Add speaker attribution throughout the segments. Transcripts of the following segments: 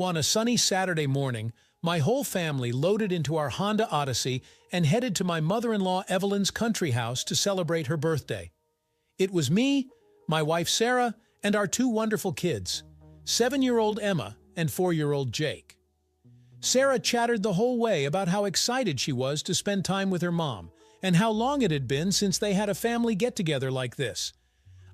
Speaker 1: On a sunny Saturday morning, my whole family loaded into our Honda Odyssey and headed to my mother-in-law Evelyn's country house to celebrate her birthday. It was me, my wife Sarah, and our two wonderful kids, 7-year-old Emma and 4-year-old Jake. Sarah chattered the whole way about how excited she was to spend time with her mom and how long it had been since they had a family get-together like this.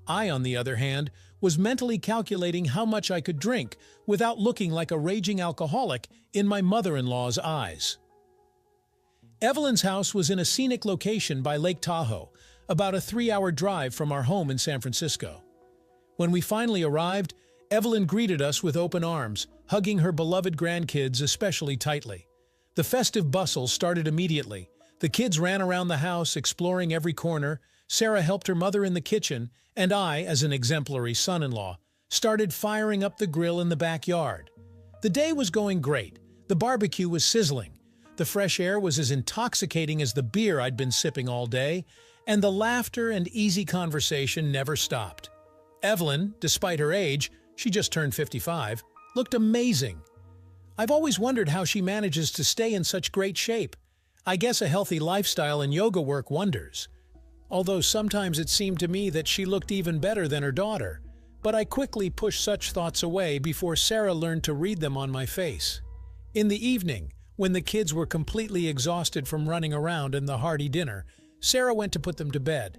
Speaker 1: I, on the other hand, was mentally calculating how much I could drink without looking like a raging alcoholic in my mother-in-law's eyes. Evelyn's house was in a scenic location by Lake Tahoe, about a 3-hour drive from our home in San Francisco. When we finally arrived, Evelyn greeted us with open arms, hugging her beloved grandkids especially tightly. The festive bustle started immediately. The kids ran around the house, exploring every corner. Sarah helped her mother in the kitchen, and I, as an exemplary son-in-law, started firing up the grill in the backyard. The day was going great. The barbecue was sizzling. The fresh air was as intoxicating as the beer I'd been sipping all day, and the laughter and easy conversation never stopped. Evelyn, despite her age, she just turned 55, looked amazing. I've always wondered how she manages to stay in such great shape. I guess a healthy lifestyle and yoga work wonders. Although sometimes it seemed to me that she looked even better than her daughter, but I quickly pushed such thoughts away before Sarah learned to read them on my face. In the evening, when the kids were completely exhausted from running around and the hearty dinner, Sarah went to put them to bed.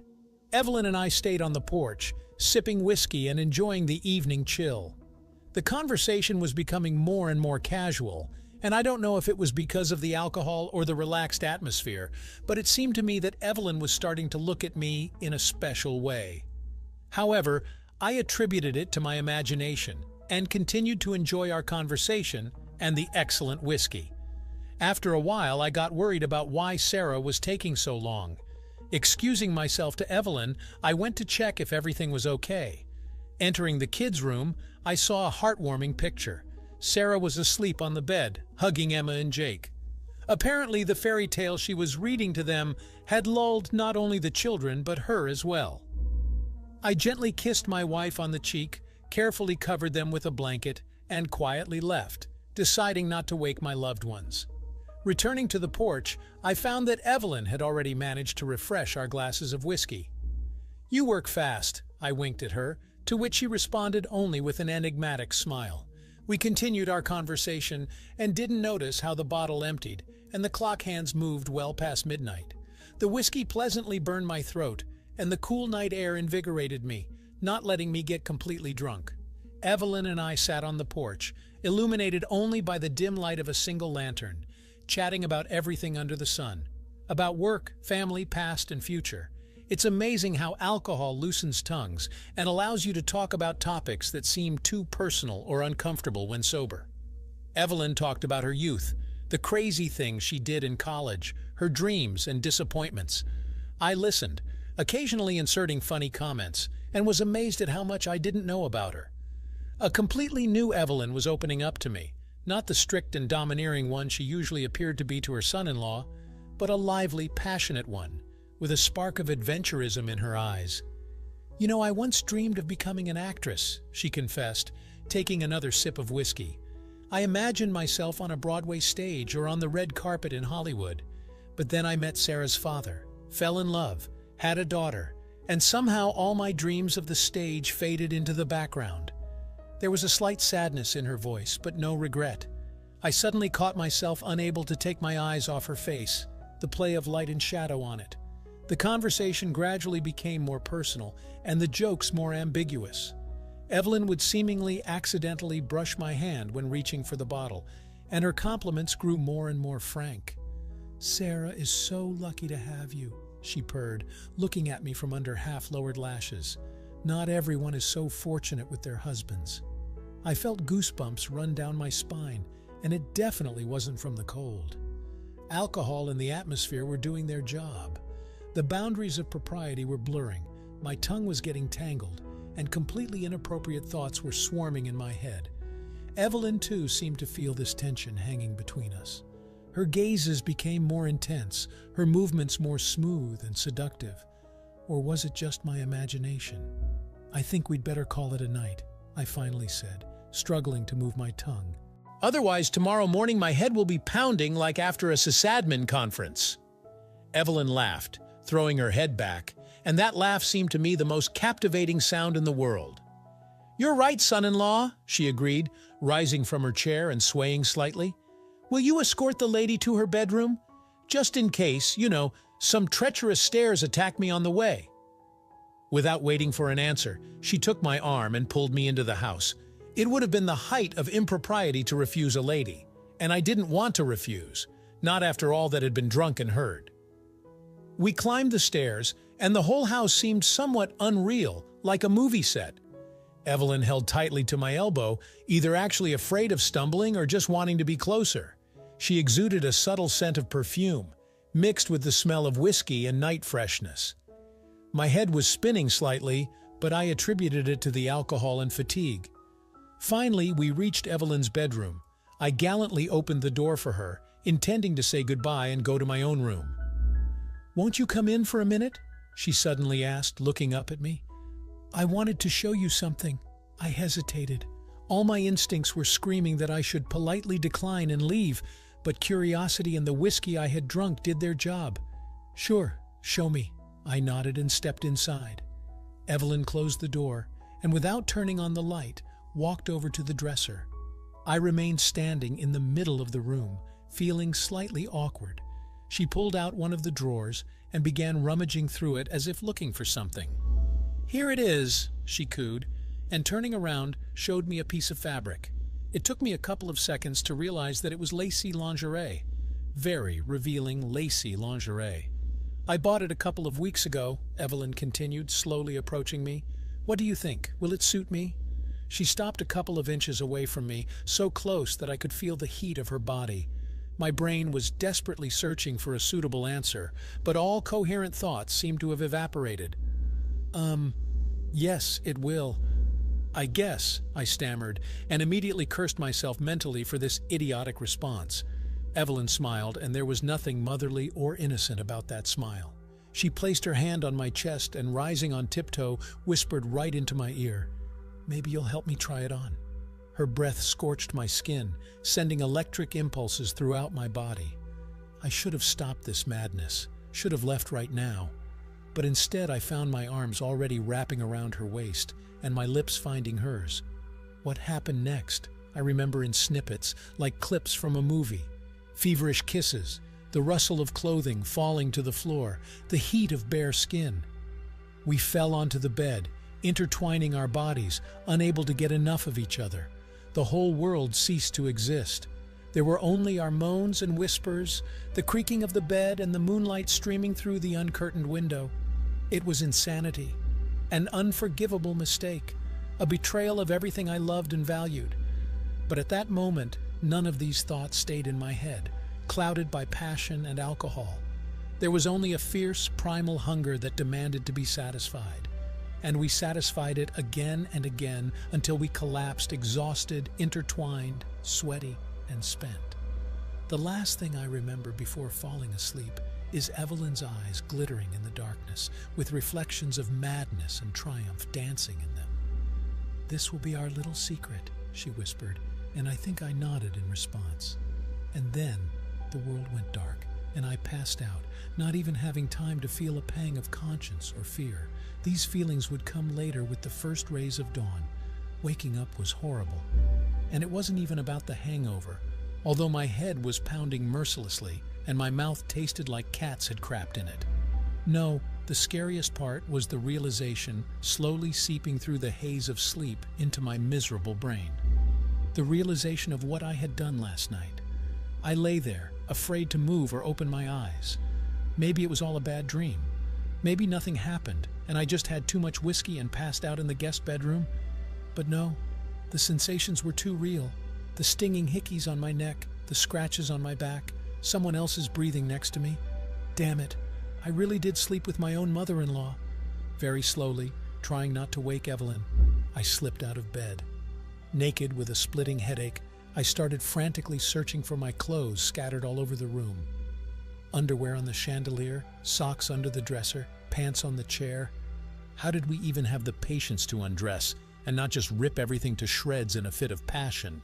Speaker 1: Evelyn and I stayed on the porch, sipping whiskey and enjoying the evening chill. The conversation was becoming more and more casual, and I don't know if it was because of the alcohol or the relaxed atmosphere, but it seemed to me that Evelyn was starting to look at me in a special way. However, I attributed it to my imagination and continued to enjoy our conversation and the excellent whiskey. After a while, I got worried about why Sarah was taking so long. Excusing myself to Evelyn, I went to check if everything was okay. Entering the kids' room, I saw a heartwarming picture. Sarah was asleep on the bed, hugging Emma and Jake. Apparently, the fairy tale she was reading to them had lulled not only the children but her as well. I gently kissed my wife on the cheek, carefully covered them with a blanket, and quietly left, deciding not to wake my loved ones. Returning to the porch, I found that Evelyn had already managed to refresh our glasses of whiskey. "You work fast," I winked at her, to which she responded only with an enigmatic smile. We continued our conversation and didn't notice how the bottle emptied and the clock hands moved well past midnight. The whiskey pleasantly burned my throat, and the cool night air invigorated me, not letting me get completely drunk. Evelyn and I sat on the porch, illuminated only by the dim light of a single lantern, chatting about everything under the sun, about work, family, past, and future. It's amazing how alcohol loosens tongues and allows you to talk about topics that seem too personal or uncomfortable when sober. Evelyn talked about her youth, the crazy things she did in college, her dreams and disappointments. I listened, occasionally inserting funny comments, and was amazed at how much I didn't know about her. A completely new Evelyn was opening up to me, not the strict and domineering one she usually appeared to be to her son-in-law, but a lively, passionate one, with a spark of adventurism in her eyes. "You know, I once dreamed of becoming an actress," she confessed, taking another sip of whiskey. "I imagined myself on a Broadway stage or on the red carpet in Hollywood. But then I met Sarah's father, fell in love, had a daughter, and somehow all my dreams of the stage faded into the background." There was a slight sadness in her voice, but no regret. I suddenly caught myself unable to take my eyes off her face, the play of light and shadow on it. The conversation gradually became more personal, and the jokes more ambiguous. Evelyn would seemingly accidentally brush my hand when reaching for the bottle, and her compliments grew more and more frank. "Sarah is so lucky to have you," she purred, looking at me from under half-lowered lashes. "Not everyone is so fortunate with their husbands." I felt goosebumps run down my spine, and it definitely wasn't from the cold. Alcohol and the atmosphere were doing their job. The boundaries of propriety were blurring, my tongue was getting tangled, and completely inappropriate thoughts were swarming in my head. Evelyn, too, seemed to feel this tension hanging between us. Her gazes became more intense, her movements more smooth and seductive. Or was it just my imagination? "I think we'd better call it a night," I finally said, struggling to move my tongue. Otherwise, tomorrow morning my head will be pounding like after a sysadmin conference." Evelyn laughed, throwing her head back, and that laugh seemed to me the most captivating sound in the world. "You're right, son-in-law," she agreed, rising from her chair and swaying slightly. "Will you escort the lady to her bedroom? Just in case, some treacherous stairs attack me on the way." Without waiting for an answer, she took my arm and pulled me into the house. It would have been the height of impropriety to refuse a lady, and I didn't want to refuse, not after all that had been drunk and heard. We climbed the stairs, and the whole house seemed somewhat unreal, like a movie set. Evelyn held tightly to my elbow, either actually afraid of stumbling or just wanting to be closer. She exuded a subtle scent of perfume, mixed with the smell of whiskey and night freshness. My head was spinning slightly, but I attributed it to the alcohol and fatigue. Finally, we reached Evelyn's bedroom. I gallantly opened the door for her, intending to say goodbye and go to my own room. "Won't you come in for a minute?" she suddenly asked, looking up at me. "I wanted to show you something." I hesitated. All my instincts were screaming that I should politely decline and leave, but curiosity and the whiskey I had drunk did their job. "Sure, show me." I nodded and stepped inside. Evelyn closed the door, and without turning on the light, walked over to the dresser. I remained standing in the middle of the room, feeling slightly awkward. She pulled out one of the drawers and began rummaging through it as if looking for something. "Here it is," she cooed, and turning around, showed me a piece of fabric. It took me a couple of seconds to realize that it was lacy lingerie. Very revealing lacy lingerie. "I bought it a couple of weeks ago," Evelyn continued, slowly approaching me. "What do you think? Will it suit me?" She stopped a couple of inches away from me, so close that I could feel the heat of her body. My brain was desperately searching for a suitable answer, but all coherent thoughts seemed to have evaporated. Yes, it will. I guess," I stammered, and immediately cursed myself mentally for this idiotic response. Evelyn smiled, and there was nothing motherly or innocent about that smile. She placed her hand on my chest and, rising on tiptoe, whispered right into my ear, "Maybe you'll help me try it on." Her breath scorched my skin, sending electric impulses throughout my body. I should have stopped this madness, should have left right now. But instead I found my arms already wrapping around her waist, and my lips finding hers. What happened next? I remember in snippets, like clips from a movie. Feverish kisses, the rustle of clothing falling to the floor, the heat of bare skin. We fell onto the bed, intertwining our bodies, unable to get enough of each other. The whole world ceased to exist. There were only our moans and whispers, the creaking of the bed and the moonlight streaming through the uncurtained window. It was insanity, an unforgivable mistake, a betrayal of everything I loved and valued. But at that moment, none of these thoughts stayed in my head, clouded by passion and alcohol. There was only a fierce, primal hunger that demanded to be satisfied. And we satisfied it again and again until we collapsed, exhausted, intertwined, sweaty, and spent. The last thing I remember before falling asleep is Evelyn's eyes glittering in the darkness, with reflections of madness and triumph dancing in them. "This will be our little secret," she whispered, and I think I nodded in response. And then the world went dark, and I passed out, not even having time to feel a pang of conscience or fear. These feelings would come later with the first rays of dawn. Waking up was horrible. And it wasn't even about the hangover, although my head was pounding mercilessly and my mouth tasted like cats had crapped in it. No, the scariest part was the realization slowly seeping through the haze of sleep into my miserable brain. The realization of what I had done last night. I lay there, afraid to move or open my eyes. Maybe it was all a bad dream. Maybe nothing happened, and I just had too much whiskey and passed out in the guest bedroom. But no, the sensations were too real. The stinging hickeys on my neck, the scratches on my back, someone else's breathing next to me. Damn it, I really did sleep with my own mother-in-law. Very slowly, trying not to wake Evelyn, I slipped out of bed. Naked with a splitting headache, I started frantically searching for my clothes scattered all over the room. Underwear on the chandelier, socks under the dresser, pants on the chair. How did we even have the patience to undress and not just rip everything to shreds in a fit of passion?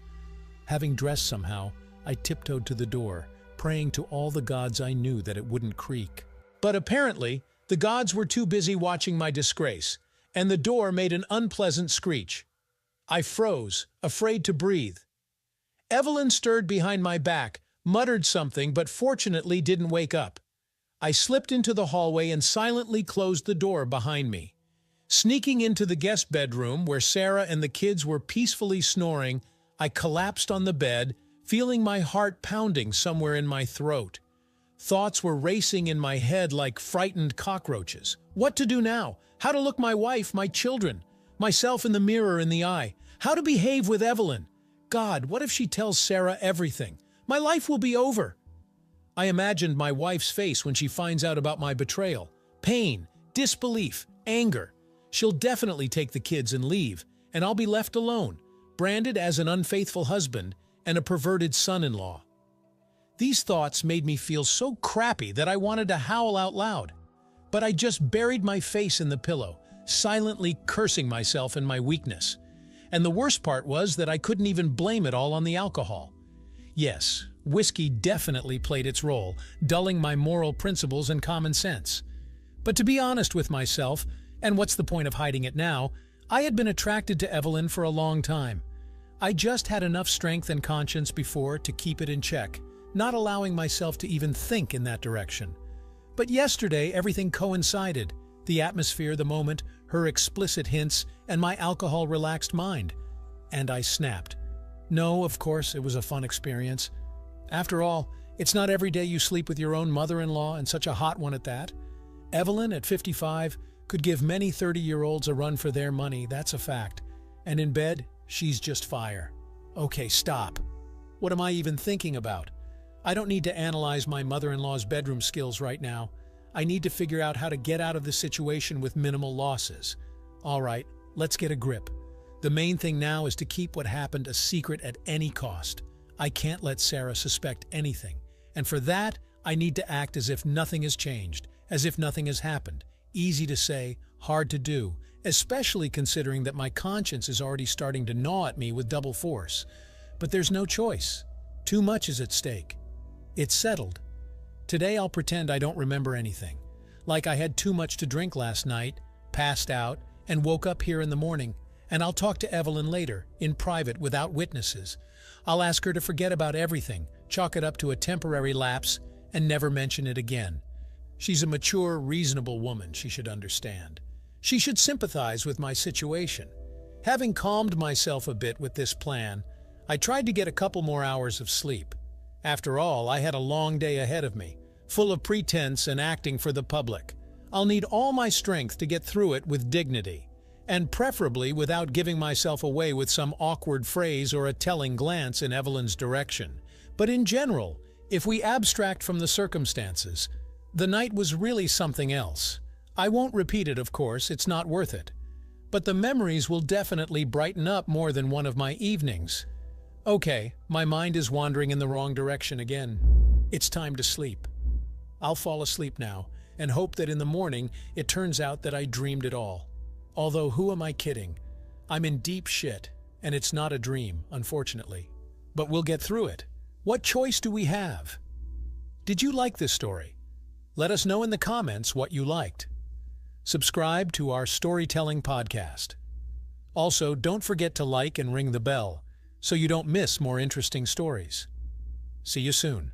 Speaker 1: Having dressed somehow, I tiptoed to the door, praying to all the gods I knew that it wouldn't creak. But apparently, the gods were too busy watching my disgrace, and the door made an unpleasant screech. I froze, afraid to breathe. Evelyn stirred behind my back, muttered something, but fortunately didn't wake up. I slipped into the hallway and silently closed the door behind me. Sneaking into the guest bedroom, where Sarah and the kids were peacefully snoring, I collapsed on the bed, feeling my heart pounding somewhere in my throat. Thoughts were racing in my head like frightened cockroaches. What to do now? How to look my wife, my children, myself in the mirror in the eye? How to behave with Evelyn? God, what if she tells Sarah everything? My life will be over. I imagined my wife's face when she finds out about my betrayal. Pain, disbelief, anger. She'll definitely take the kids and leave, and I'll be left alone, branded as an unfaithful husband and a perverted son-in-law. These thoughts made me feel so crappy that I wanted to howl out loud. But I just buried my face in the pillow, silently cursing myself and my weakness. And the worst part was that I couldn't even blame it all on the alcohol. Yes, whiskey definitely played its role, dulling my moral principles and common sense. But to be honest with myself, and what's the point of hiding it now, I had been attracted to Evelyn for a long time. I just had enough strength and conscience before to keep it in check, not allowing myself to even think in that direction. But yesterday, everything coincided. The atmosphere, the moment, her explicit hints, and my alcohol-relaxed mind. And I snapped. No, of course, it was a fun experience. After all, it's not every day you sleep with your own mother-in-law, and such a hot one at that. Evelyn, at 55, could give many 30-year-olds a run for their money, that's a fact. And in bed, she's just fire. Okay, stop. What am I even thinking about? I don't need to analyze my mother-in-law's bedroom skills right now. I need to figure out how to get out of this situation with minimal losses. All right, let's get a grip. The main thing now is to keep what happened a secret at any cost. I can't let Sarah suspect anything. And for that, I need to act as if nothing has changed, as if nothing has happened. Easy to say, hard to do, especially considering that my conscience is already starting to gnaw at me with double force. But there's no choice. Too much is at stake. It's settled. Today I'll pretend I don't remember anything. Like I had too much to drink last night, passed out, and woke up here in the morning. And I'll talk to Evelyn later, in private, without witnesses. I'll ask her to forget about everything, chalk it up to a temporary lapse, and never mention it again. She's a mature, reasonable woman, she should understand. She should sympathize with my situation. Having calmed myself a bit with this plan, I tried to get a couple more hours of sleep. After all, I had a long day ahead of me, full of pretense and acting for the public. I'll need all my strength to get through it with dignity, and preferably without giving myself away with some awkward phrase or a telling glance in Evelyn's direction. But in general, if we abstract from the circumstances, the night was really something else. I won't repeat it, of course, it's not worth it. But the memories will definitely brighten up more than one of my evenings. Okay, my mind is wandering in the wrong direction again. It's time to sleep. I'll fall asleep now, and hope that in the morning it turns out that I dreamed it all. Although who am I kidding? I'm in deep shit, and it's not a dream, unfortunately. But we'll get through it. What choice do we have? Did you like this story? Let us know in the comments what you liked. Subscribe to our storytelling podcast. Also, don't forget to like and ring the bell so you don't miss more interesting stories. See you soon.